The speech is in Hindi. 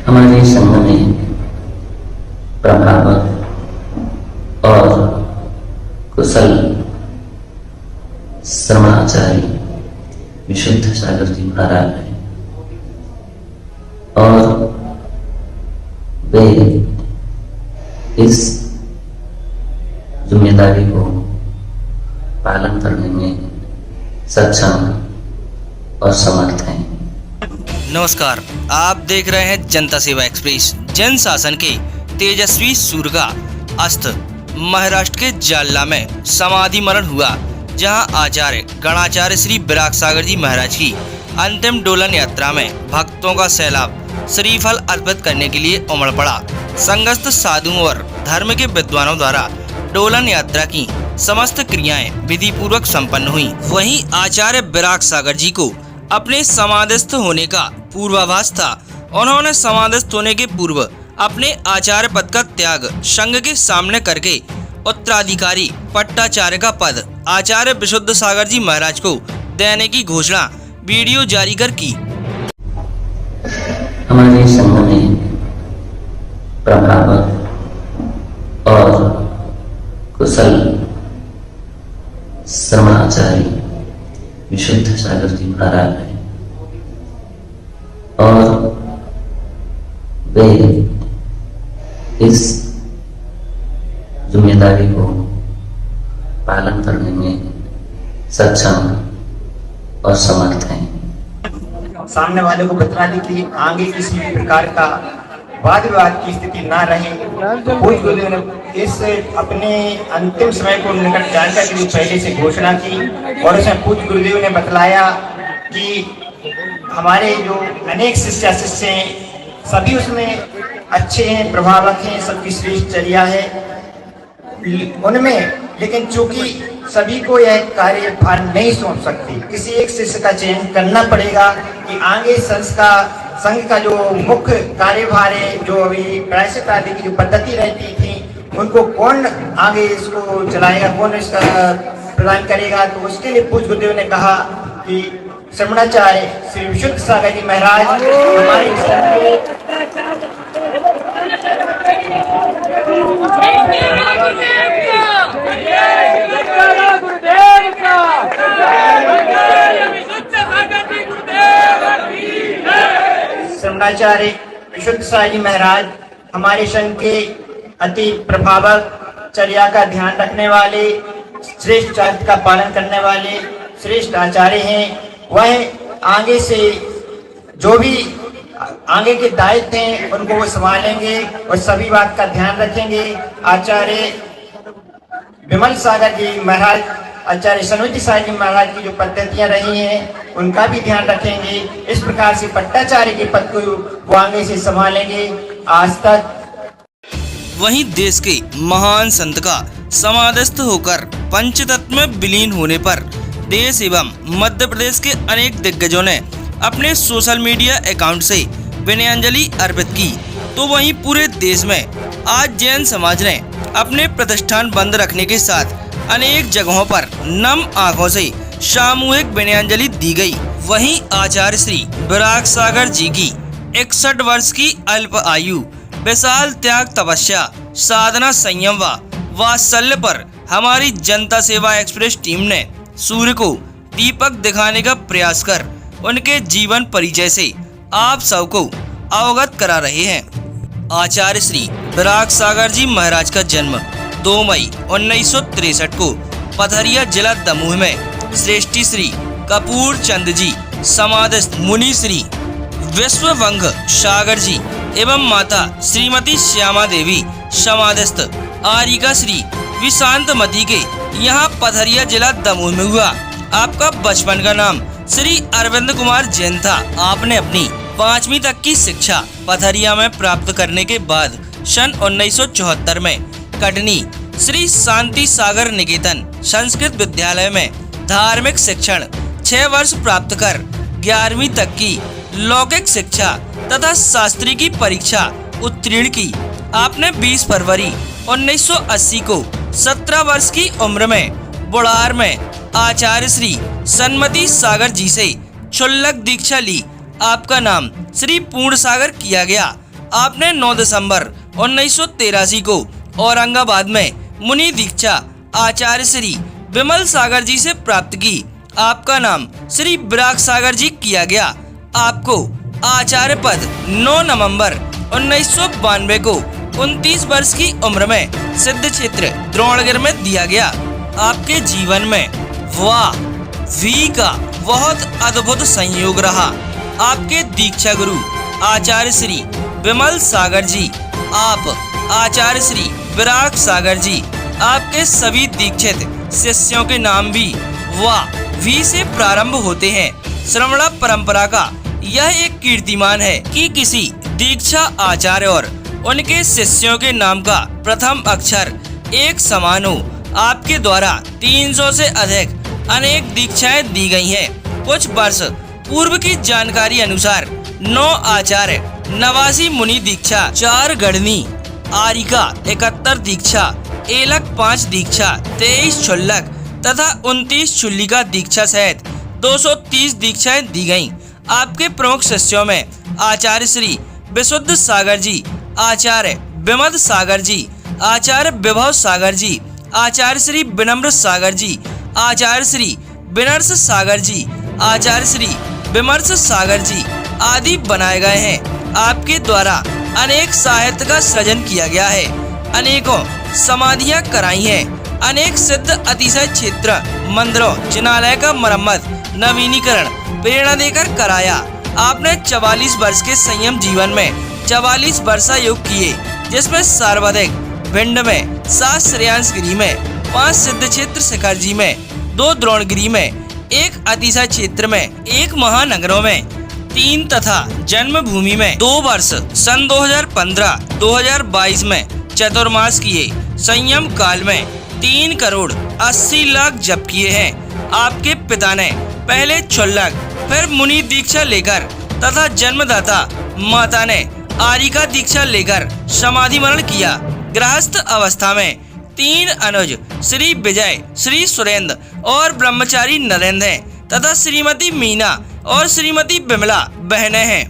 हमारे संघ में प्रभावक और कुशल श्रमणाचार्य विशुद्ध सागर जी महाराज हैं और वे इस जिम्मेदारी को पालन करने में सक्षम और समर्थ हैं। नमस्कार, आप देख रहे हैं जनता सेवा एक्सप्रेस। जन शासन के तेजस्वी सूर्य का अस्त महाराष्ट्र के जालना में समाधि मरण हुआ, जहां आचार्य गणाचार्य श्री विराग सागर जी महाराज की अंतिम डोलन यात्रा में भक्तों का सैलाब श्रीफल अर्पित करने के लिए उमड़ पड़ा। संघस्थ साधुओं और धर्म के विद्वानों द्वारा डोलन यात्रा की समस्त क्रियाएं विधि पूर्वक संपन्न हुई। वहीं आचार्य विराग सागर जी को अपने समाधिस्थ होने का पूर्वाभास था। उन्होंने समाधिस्थ होने के पूर्व अपने आचार्य पद का त्याग संघ के सामने करके उत्तराधिकारी पट्टाचार्य का पद आचार्य विशुद्ध सागर जी महाराज को देने की घोषणा वीडियो जारी कर की। हमारे संघ में प्रभावक और कुशल श्रमणाचार्य विशुद्ध सागर जी महाराज हैं और वे इस जिम्मेदारी को पालन करने में सक्षम और समर्थ हैं। सामने वाले को बता दी कि आगे किसी भी प्रकार का वाद विवाद की स्थिति ना रहे। पूज्य गुरुदेव ने इस अपने अंतिम समय को निकट जानकारी के लिए पहले से घोषणा की और उसमें पूज्य गुरुदेव ने बतलाया कि हमारे जो अनेक शिष्य हैं सभी उसमें अच्छे हैं, प्रभावक हैं, सबकी श्रेष्ठ चर्या है उनमें, लेकिन चूंकि सभी को यह कार्यभार नहीं सौंप सकती, किसी एक शिष्य का चयन करना पड़ेगा कि आगे संघ का जो मुख्य कार्यभार है, जो अभी प्रायश्चित आदि की जो पद्धति रहती थी, उनको कौन आगे इसको चलाएगा, कौन इसका प्रदान करेगा। तो उसके लिए पूज्य गुरुदेव ने कहा कि श्रमणाचार्य श्री विशुद्ध सागर जी महाराज हमारे श्रमणाचार्य विशुद्ध सागर जी महाराज हमारे संघ के अति प्रभावक, चर्या का ध्यान रखने वाले, श्रेष्ठ चारित्र का पालन करने वाले श्रेष्ठ आचार्य हैं। वह आगे से जो भी आगे के दायित्व हैं उनको वो संभालेंगे और सभी बात का ध्यान रखेंगे। आचार्य विमल सागर जी महाराज, आचार्य सनोजी सागर जी महाराज की जो पद्धतियां रही हैं उनका भी ध्यान रखेंगे। इस प्रकार से पट्टाचार्य के पद को वो आगे से संभालेंगे आज तक। वहीं देश के महान संत का समाधिस्थ होकर पंचतत्व में विलीन होने पर देश एवं मध्य प्रदेश के अनेक दिग्गजों ने अपने सोशल मीडिया अकाउंट से विनयाञ्जलि अर्पित की, तो वहीं पूरे देश में आज जैन समाज ने अपने प्रतिष्ठान बंद रखने के साथ अनेक जगहों पर नम आंखों से सामूहिक विनयाञ्जलि दी गई। वहीं आचार्य श्री विराग सागर जी की 61 वर्ष की अल्प आयु, विशाल त्याग, तपस्या, साधना, संयम व वात्सल्य पर हमारी जनता सेवा एक्सप्रेस टीम ने सूर्य को दीपक दिखाने का प्रयास कर उनके जीवन परिचय से आप सबको अवगत करा रहे हैं। आचार्य श्री विराग सागर जी महाराज का जन्म 2 मई 1963 को पथरिया जिला दमोह में श्रेष्ठी श्री कपूर चंद जी समाधिस्थ मुनि श्री विश्ववंग सागर जी एवं माता श्रीमती श्यामा देवी समाधिस्थ आरिका श्री विशांतमती के यहाँ पथरिया जिला दमोह में हुआ। आपका बचपन का नाम श्री अरविंद कुमार जैन था। आपने अपनी 5वीं तक की शिक्षा पथरिया में प्राप्त करने के बाद सन 1974 में कटनी श्री शांति सागर निकेतन संस्कृत विद्यालय में धार्मिक शिक्षण 6 वर्ष प्राप्त कर 11वीं तक की लौकिक शिक्षा तथा शास्त्री की परीक्षा उत्तीर्ण की। आपने 20 फरवरी 1980 को 17 वर्ष की उम्र में बुढ़ार में आचार्य श्री सन्मति सागर जी से क्षुल्लक दीक्षा ली। आपका नाम श्री पूर्ण सागर किया गया। आपने 9 दिसंबर 1983 को औरंगाबाद में मुनि दीक्षा आचार्य श्री विमल सागर जी से प्राप्त की। आपका नाम श्री विराग सागर जी किया गया। आपको आचार्य पद 9 नवंबर 1992 को 29 वर्ष की उम्र में सिद्ध क्षेत्र द्रोणगिर में दिया गया। आपके जीवन में वाह वी का बहुत अद्भुत संयोग रहा। आपके दीक्षा गुरु आचार्य श्री विमल सागर जी, आप आचार्य श्री विराग सागर जी, आपके सभी दीक्षित शिष्यों के नाम भी वाह वी से प्रारंभ होते हैं। श्रवणा परंपरा का यह एक कीर्तिमान है कि किसी दीक्षा आचार्य और उनके शिष्यों के नाम का प्रथम अक्षर एक समान हो। आपके द्वारा 300 से अधिक अनेक दीक्षाएं दी गई हैं। कुछ वर्ष पूर्व की जानकारी अनुसार 9 आचार्य, 89 मुनि दीक्षा, 4 गणनी आरिका, 71 दीक्षा, एलक 5 दीक्षा, 23 क्षुल्लक तथा 29 क्षुल्लिका दीक्षा सहित 230 दीक्षाएं दी गईं। आपके प्रमुख शिष्यों में आचार्य श्री विशुद्ध सागर जी, आचार्य विमद सागर जी, आचार्य विभव सागर जी, आचार्य श्री विनम्र सागर जी, आचार्य श्री विनर्स सागर जी, आचार्य श्री विमर्श सागर जी आदि बनाए गए हैं। आपके द्वारा अनेक साहित्य का सृजन किया गया है, अनेकों समाधियां कराई हैं, अनेक सिद्ध अतिशय क्षेत्र मंदिरों जिनालय का मरम्मत नवीनीकरण प्रेरणा देकर कराया। आपने 44 वर्ष के संयम जीवन में 44 वर्षा योग किए, जिसमें सर्वाधिक भिंड में, 7 श्रेयांसगिरी में, 5 सिद्ध क्षेत्र शिखर जी में, 2 द्रोणगिरी में, 1 अतिशय क्षेत्र में, 1 महानगरों में, 3 तथा जन्मभूमि में 2 वर्ष सन 2015-2022 में चतुर्मास किए। संयम काल में 3 करोड़ 80 लाख जप किए हैं। आपके पिता ने पहले क्षुल्लक फिर मुनि दीक्षा लेकर तथा जन्मदाता माता ने आरिका दीक्षा लेकर समाधि मरण किया। गृहस्थ अवस्था में 3 अनुज श्री विजय, श्री सुरेंद्र और ब्रह्मचारी नरेंद्र हैं तथा श्रीमती मीना और श्रीमती बिमला बहनें हैं।